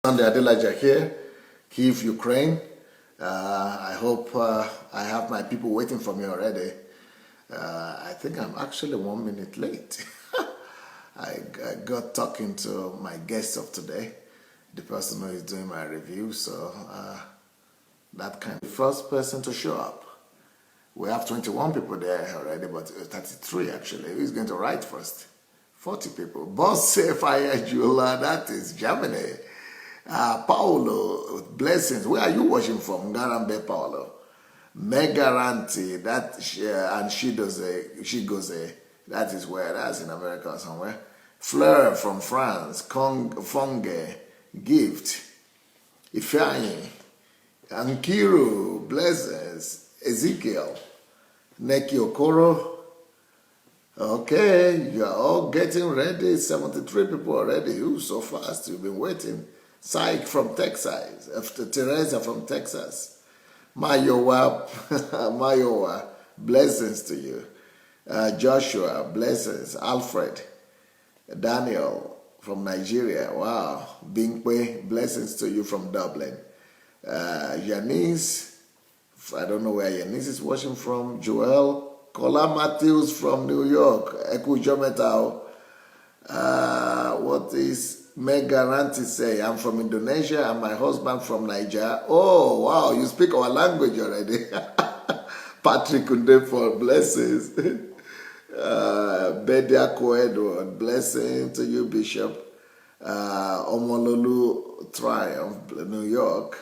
Adelaja here, Kyiv, Ukraine. I hope I have my people waiting for me already. I think I'm actually 1 minute late. I got talking to my guest of today, the person who is doing my review, so that kind of first person to show up. We have 21 people there already, but 33 actually. Who's going to write first? 40 people. Boss Fire Jula, that is Germany. Paolo, blessings. Where are you watching from? Garambe Paolo. Megaranti, that and she goes that is where that's in America somewhere. Fleur from France. Fonge, Gift, Ifeanyi, Ankiru, blessings. Ezekiel, Neki Okoro. Okay, you are all getting ready. 73 people already. You so fast. You've been waiting. Syke from Texas. After Teresa from Texas. Mayowa, Mayowa, blessings to you. Joshua, blessings. Alfred, Daniel from Nigeria. Wow. Binkwe, blessings to you from Dublin. Janice, I don't know where Janice is watching from. Joel, Kola Matthews from New York. Eku Jometao. What is Megaranti say? I'm from Indonesia and my husband from Nigeria. Oh, wow, you speak our language already. Patrick Undefor, blessings. Bedia Edward, blessing to you, Bishop. Omololu Triumph, New York.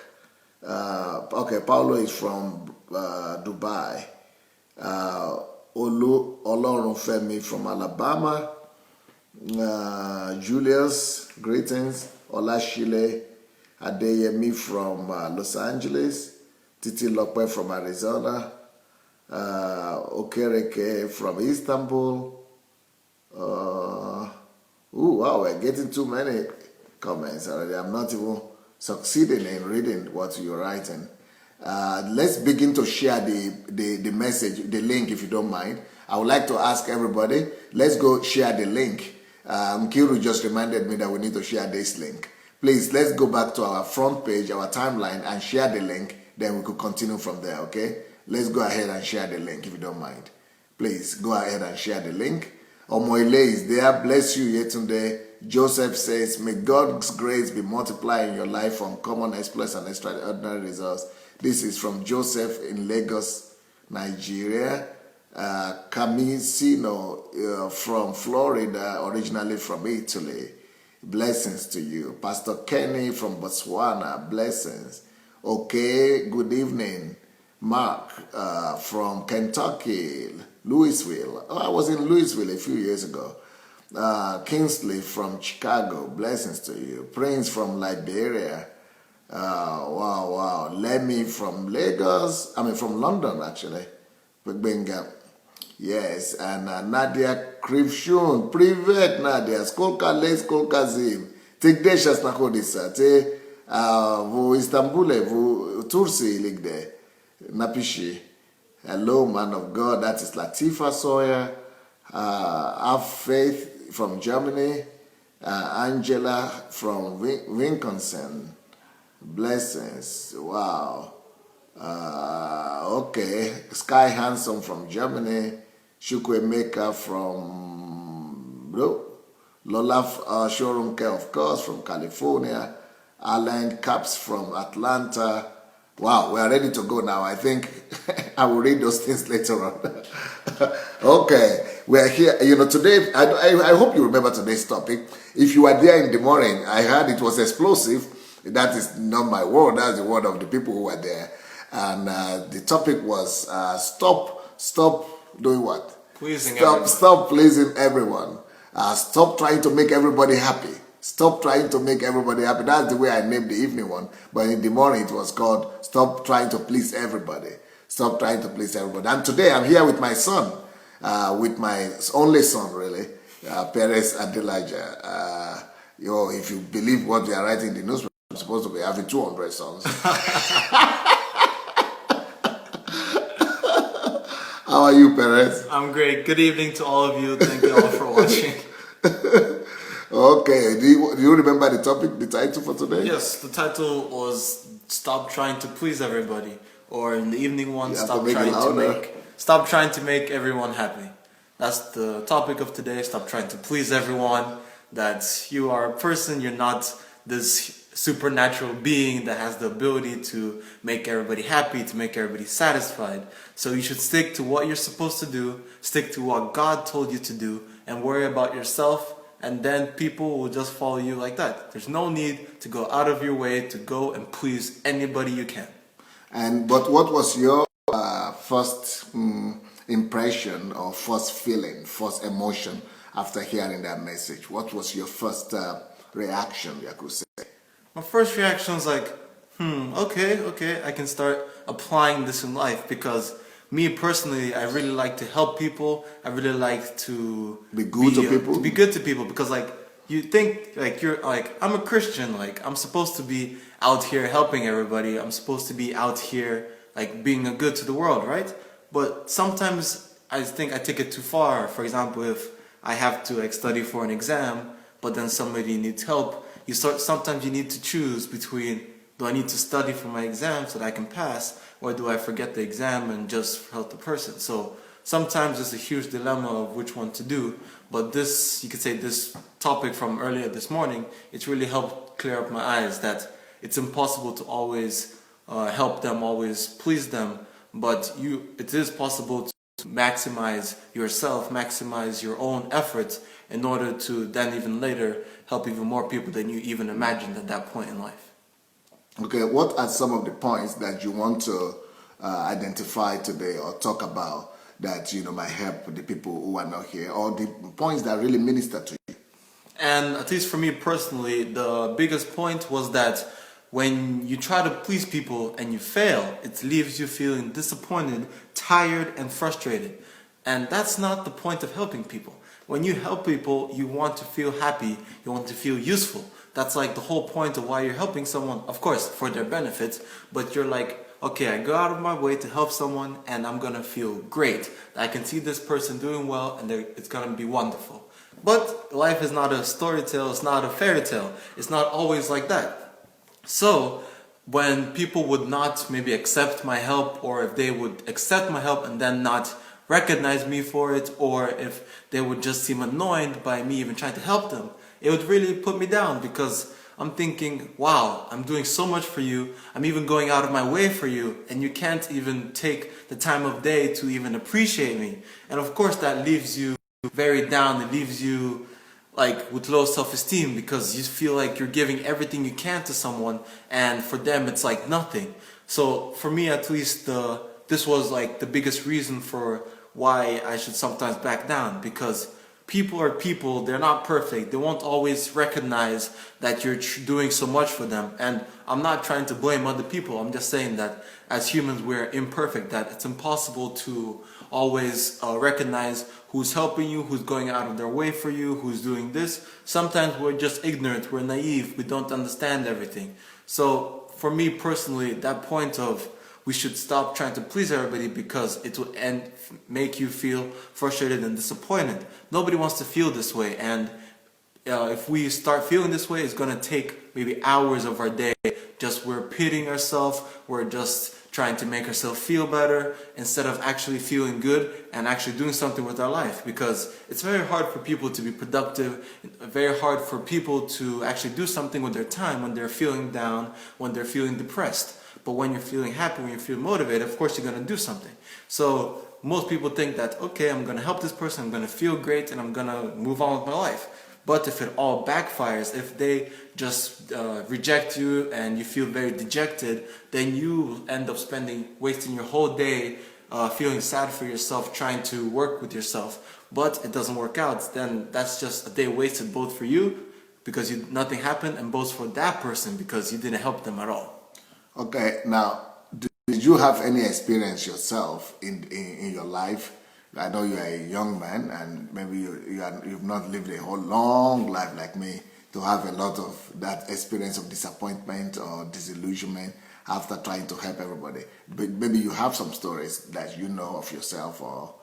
Okay, Paulo is from Dubai. Olu Olorunfemi from Alabama. Julius, greetings. Olashile Adeyemi from Los Angeles. Titi Lokwe from Arizona. Okereke from Istanbul. Wow, we're getting too many comments already. I'm not even succeeding in reading what you're writing. Let's begin to share the message, the link, if you don't mind. I would like to ask everybody, let's go share the link. Kiru just reminded me that we need to share this link. Please, let's go back to our front page, our timeline, and share the link. Then we could continue from there, okay? Let's go ahead and share the link, if you don't mind. Please, go ahead and share the link. Omoile is there. Bless you yesterday. Joseph says, may God's grace be multiplied in your life from common exploits and extraordinary results. This is from Joseph in Lagos, Nigeria. Camisino from Florida, originally from Italy. Blessings to you. Pastor Kenny from Botswana, blessings. Okay, good evening. Mark from Kentucky, Louisville. Oh, I was in Louisville a few years ago. Kingsley from Chicago, blessings to you. Prince from Liberia. Wow. Lemmy from Lagos. From London, actually. Benga. Yes, and Nadia Krivshun. Privet Nadia. Skolka le, skolka zim. Tek deshas na kodisa. Te vo Istanbul, vo Tursi ligde. Napishi. Hello, man of God. That is Latifa Sawyer. Have Faith from Germany. Angela from Wisconsin. Blessings. Wow. Okay. Sky Handsome from Germany. Shukwe Maker from Lola Shorunke, of course, from California. Alan Caps from Atlanta. Wow, we are ready to go now. I think I will read those things later on. Okay, we are here. Today, I hope you remember today's topic. If you were there in the morning, I heard it was explosive. That is not my word. That's the word of the people who were there. And the topic was stop doing what? Stop pleasing everyone. Stop trying to make everybody happy. Stop trying to make everybody happy. That's the way I named the evening one. But in the morning, it was called Stop Trying to Please Everybody. Stop trying to please everybody. And today, I'm here with my son, with my only son, really, Perez Adelaja. If you believe what they are writing in the newspaper, I'm supposed to be having 200 sons. How are you, Perez? I'm great. Good evening to all of you. Thank you all for watching. Okay, do you remember the topic, the title for today? Yes, the title was "Stop Trying to Please Everybody," or in the evening one, You have to make it louder. Stop trying to make everyone happy. That's the topic of today. Stop trying to please everyone. That you are a person. You're not this supernatural being that has the ability to make everybody happy, to make everybody satisfied. So you should stick to what you're supposed to do, stick to what God told you to do, and worry about yourself, and then people will just follow you like that. There's no need to go out of your way to go and please anybody you can. But what was your first impression or first feeling, first emotion after hearing that message? What was your first reaction, I could say? My first reaction was like, okay, I can start applying this in life, because me personally, I really like to help people. I really like to Be good to people? To be good to people, because like, you think like you're like, I'm a Christian, like I'm supposed to be out here helping everybody. I'm supposed to be out here like being a good to the world, right? But sometimes I think I take it too far. For example, if I have to like study for an exam, but then somebody needs help, sometimes you need to choose between, do I need to study for my exam so that I can pass, or do I forget the exam and just help the person? So sometimes it's a huge dilemma of which one to do. But this, you could say, this topic from earlier this morning, it's really helped clear up my eyes that it's impossible to always help them, always please them, but it is possible to maximize yourself, maximize your own efforts in order to then even later help even more people than you even imagined at that point in life. Okay, what are some of the points that you want to identify today or talk about that might help the people who are not here, or the points that really minister to you? And at least for me personally, the biggest point was that when you try to please people and you fail, it leaves you feeling disappointed, tired, and frustrated. And that's not the point of helping people. When you help people, you want to feel happy, you want to feel useful. That's like the whole point of why you're helping someone, of course, for their benefits, but you're like, okay, I go out of my way to help someone and I'm gonna feel great. I can see this person doing well and it's gonna be wonderful. But life is not a story tale, it's not a fairy tale. It's not always like that. So when people would not maybe accept my help, or if they would accept my help and then not recognize me for it, or if they would just seem annoyed by me even trying to help them, it would really put me down, because I'm thinking, wow, I'm doing so much for you, I'm even going out of my way for you, and you can't even take the time of day to even appreciate me. And of course that leaves you very down, it leaves you like with low self-esteem, because you feel like you're giving everything you can to someone and for them it's like nothing. So for me at least, this was like the biggest reason for why I should sometimes back down, because people are people, they're not perfect, they won't always recognize that you're doing so much for them. And I'm not trying to blame other people, I'm just saying that as humans we're imperfect, that it's impossible to always recognize who's helping you, who's going out of their way for you, who's doing this. Sometimes we're just ignorant, we're naive, we don't understand everything. So for me personally, that point of we should stop trying to please everybody, because it will make you feel frustrated and disappointed. Nobody wants to feel this way, and if we start feeling this way, it's going to take maybe hours of our day. Just we're pitying ourselves, we're just trying to make ourselves feel better instead of actually feeling good and actually doing something with our life. Because it's very hard for people to be productive, very hard for people to actually do something with their time when they're feeling down, when they're feeling depressed. But when you're feeling happy, when you're feeling motivated, of course you're going to do something. So most people think that, okay, I'm going to help this person, I'm going to feel great, and I'm going to move on with my life. But if it all backfires, if they just reject you and you feel very dejected, then you end up wasting your whole day feeling sad for yourself, trying to work with yourself. But it doesn't work out, then that's just a day wasted, both for you, because nothing happened, and both for that person, because you didn't help them at all. Okay, now, did you have any experience yourself in your life? I know you are a young man, and maybe you've not lived a whole long life like me to have a lot of that experience of disappointment or disillusionment after trying to help everybody. But maybe you have some stories that you know of yourself, or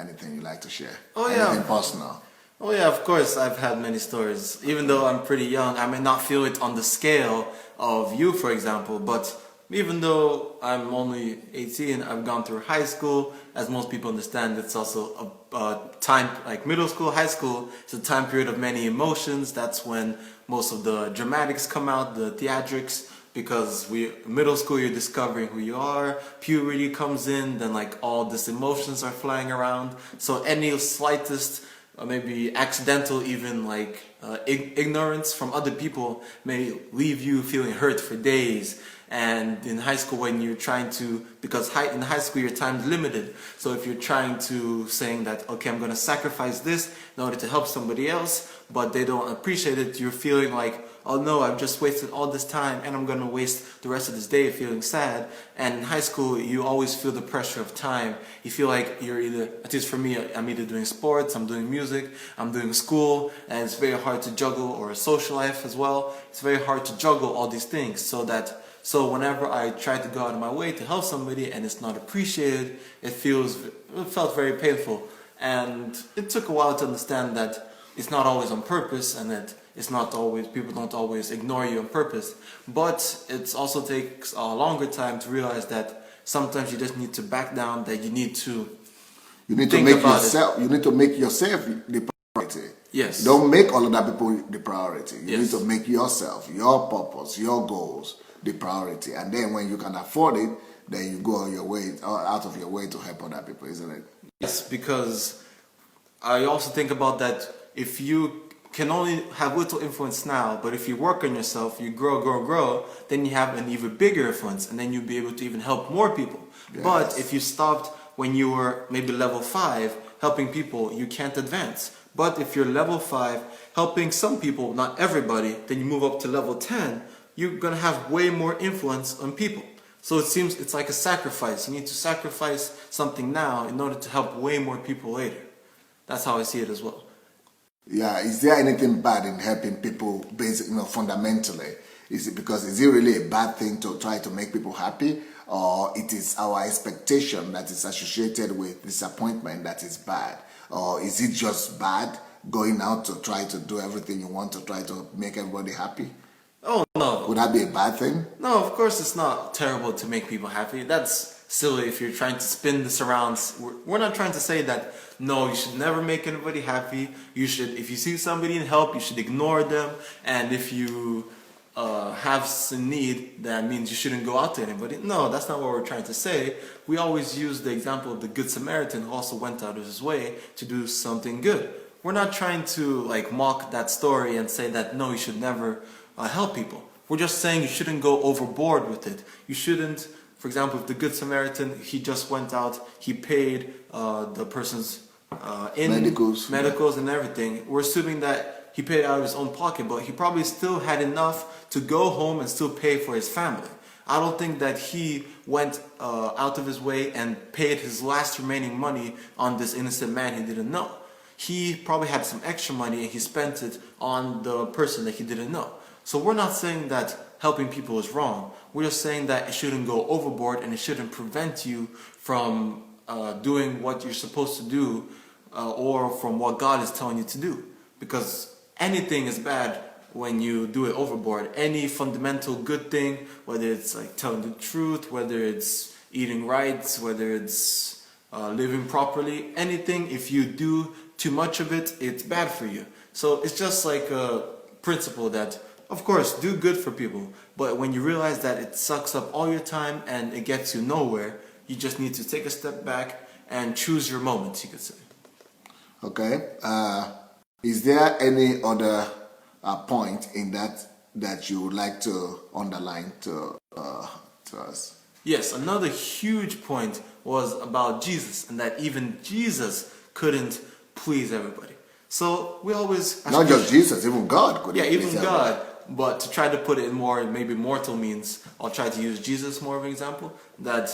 anything you like to share. Oh yeah. Anything personal. Oh yeah, of course I've had many stories. Even though I'm pretty young, I may not feel it on the scale of you, for example, but even though I'm only 18, I've gone through high school. As most people understand, it's also a time, like middle school, high school, it's a time period of many emotions. That's when most of the dramatics come out, the theatrics, because middle school you're discovering who you are, puberty comes in, then like all these emotions are flying around. So any slightest maybe accidental even like ignorance from other people may leave you feeling hurt for days. And in high school when you're trying to, because in high school your time is limited, so if you're trying to saying that okay, I'm going to sacrifice this in order to help somebody else, but they don't appreciate it, you're feeling like, oh no, I've just wasted all this time and I'm going to waste the rest of this day feeling sad. And in high school you always feel the pressure of time. You feel like you're either, at least for me, I'm either doing sports, I'm doing music, I'm doing school, and it's very hard to juggle, or a social life as well. It's very hard to juggle all these things, so whenever I try to go out of my way to help somebody and it's not appreciated, it felt very painful. And it took a while to understand that it's not always on purpose, and that it's not always, people don't always ignore you on purpose. But it also takes a longer time to realize that sometimes you just need to back down, that you need to think make about yourself, you need to make yourself the priority. Yes. Don't make all other people the priority. You Yes. need to make yourself, your purpose, your goals the priority. And then when you can afford it, then you go on your way, out of your way to help other people, isn't it? Yes, because I also think about that if you can only have little influence now, but if you work on yourself, you grow, then you have an even bigger influence, and then you'll be able to even help more people. Yes. But if you stopped when you were maybe level 5 helping people, you can't advance. But if you're level 5 helping some people, not everybody, then you move up to level 10, you're going to have way more influence on people. So it seems it's like a sacrifice. You need to sacrifice something now in order to help way more people later. That's how I see it as well. Yeah, is there anything bad in helping people fundamentally? Is it really a bad thing to try to make people happy, or it is our expectation that is associated with disappointment that is bad? Or is it just bad going out to try to do everything you want to try to make everybody happy? Oh no. Would that be a bad thing? No, of course it's not terrible to make people happy. That's silly if you're trying to spin this around. We're not trying to say that, no, you should never make anybody happy. You should, if you see somebody in help, you should ignore them. And if you have some need, that means you shouldn't go out to anybody. No, that's not what we're trying to say. We always use the example of the Good Samaritan who also went out of his way to do something good. We're not trying to like mock that story and say that, no, you should never help people. We're just saying you shouldn't go overboard with it. You shouldn't, for example, if the Good Samaritan, he just went out, he paid the person's medicals and everything. We're assuming that he paid out of his own pocket, but he probably still had enough to go home and still pay for his family. I don't think that he went out of his way and paid his last remaining money on this innocent man he didn't know. He probably had some extra money and he spent it on the person that he didn't know. So we're not saying that helping people is wrong. We're just saying that it shouldn't go overboard and it shouldn't prevent you from doing what you're supposed to do or from what God is telling you to do. Because anything is bad when you do it overboard. Any fundamental good thing, whether it's like telling the truth, whether it's eating right, whether it's living properly, anything, if you do too much of it, it's bad for you. So it's just like a principle that, of course, do good for people, but when you realize that it sucks up all your time and it gets you nowhere, you just need to take a step back and choose your moments, you could say. Okay. Is there any other point in that you would like to underline to us? Yes, another huge point was about Jesus, and that even Jesus couldn't please everybody. So we always... Not just Jesus, even God couldn't please even everybody. God. But to try to put it in more maybe mortal means, I'll try to use Jesus more of an example. That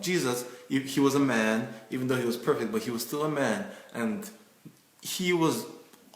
Jesus, he was a man, even though he was perfect, but he was still a man. And he was,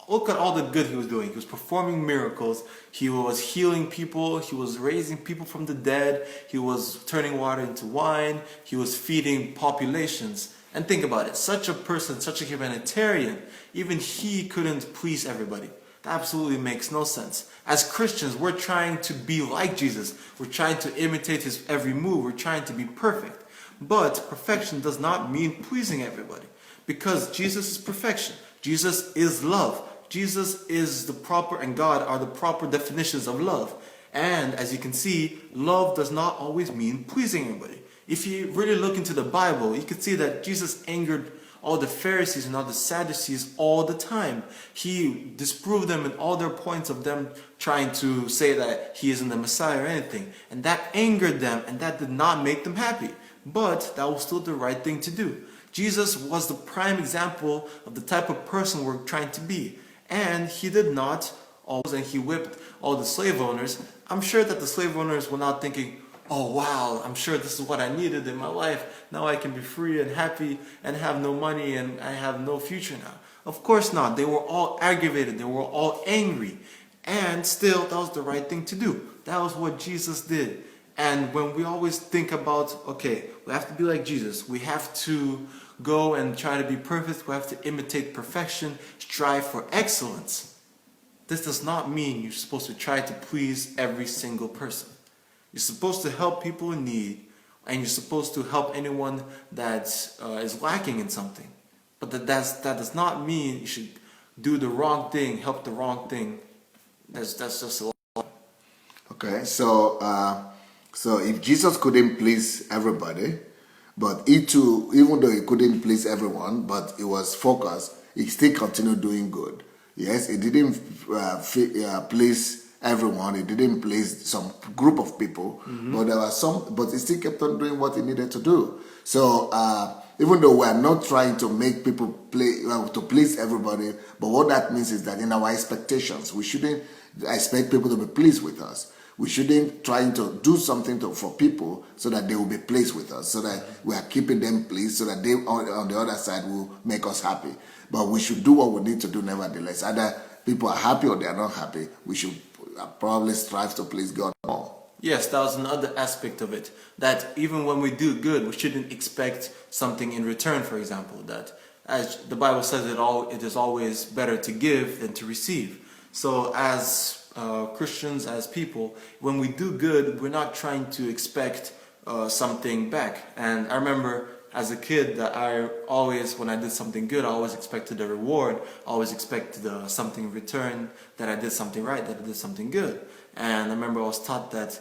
look at all the good he was doing. He was performing miracles. He was healing people. He was raising people from the dead. He was turning water into wine. He was feeding populations. And think about it, such a person, such a humanitarian, even he couldn't please everybody. That absolutely makes no sense. As Christians, we're trying to be like Jesus. We're trying to imitate his every move. We're trying to be perfect. But perfection does not mean pleasing everybody. Because Jesus is perfection. Jesus is love. Jesus is the proper, and God are the proper definitions of love. And as you can see, love does not always mean pleasing everybody. If you really look into the Bible, you can see that Jesus angered all the Pharisees and all the Sadducees all the time. He disproved them in all their points of them trying to say that he isn't the Messiah or anything. And that angered them, and that did not make them happy. But that was still the right thing to do. Jesus was the prime example of the type of person we're trying to be. And he did not always, and he whipped all the slave owners. I'm sure that the slave owners were not thinking, oh wow, I'm sure this is what I needed in my life. Now I can be free and happy and have no money and I have no future now. Of course not. They were all aggravated. They were all angry. And still, that was the right thing to do. That was what Jesus did. And when we always think about, okay, we have to be like Jesus. We have to go and try to be perfect. We have to imitate perfection, strive for excellence. This does not mean you're supposed to try to please every single person. You're supposed to help people in need, and you're supposed to help anyone that is lacking in something. But that does not mean you should do the wrong thing, help the wrong thing. That's just a lot. Okay, so if Jesus couldn't please everybody, but he too, even though he couldn't please everyone, but he was focused, he still continued doing good. Yes, he didn't please everyone. He didn't please some group of people, but there were some. But he still kept on doing what he needed to do. So even though we are not trying to make people to please everybody, but what that means is that in our expectations, we shouldn't expect people to be pleased with us. We shouldn't try to do something for people so that they will be pleased with us, so that we are keeping them pleased, so that they on the other side will make us happy. But we should do what we need to do nevertheless. Either people are happy or they are not happy. We should probably strive to please God more. Yes, that was another aspect of it. That even when we do good, we shouldn't expect something in return, for example. That as the Bible says, it is always better to give than to receive. So as Christians, as people, when we do good, we're not trying to expect something back. And I remember as a kid that when I did something good, I always expected a reward. I always expected something in return, that I did something right, that I did something good. And I remember I was taught that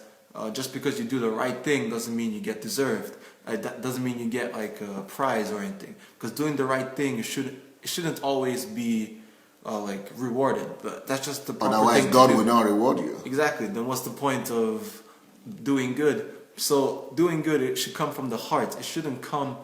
just because you do the right thing doesn't mean you get deserved. That doesn't mean you get like a prize or anything. Because doing the right thing, it shouldn't always be like rewarded, but that's just the proper Otherwise, thing God to do. will not reward you. Exactly. Then what's the point of doing good? So doing good, it should come from the heart. It shouldn't come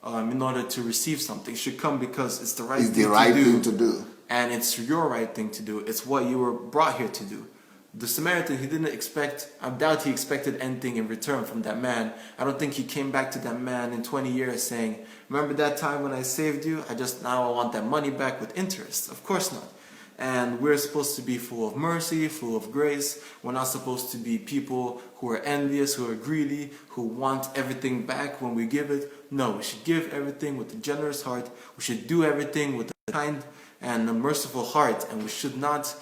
in order to receive something. It should come because it's the right thing to do. And it's your right thing to do. It's what you were brought here to do. The Samaritan, he didn't expect, I doubt he expected anything in return from that man. I don't think he came back to that man in 20 years saying, remember that time when I saved you? Now I want that money back with interest. Of course not. And we're supposed to be full of mercy, full of grace. We're not supposed to be people who are envious, who are greedy, who want everything back when we give it. No, we should give everything with a generous heart. We should do everything with a kind and a merciful heart. And we should not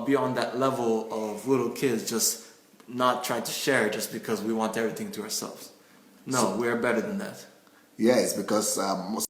be on that level of little kids just not trying to share just because we want everything to ourselves. No, we're better than that. Yes, because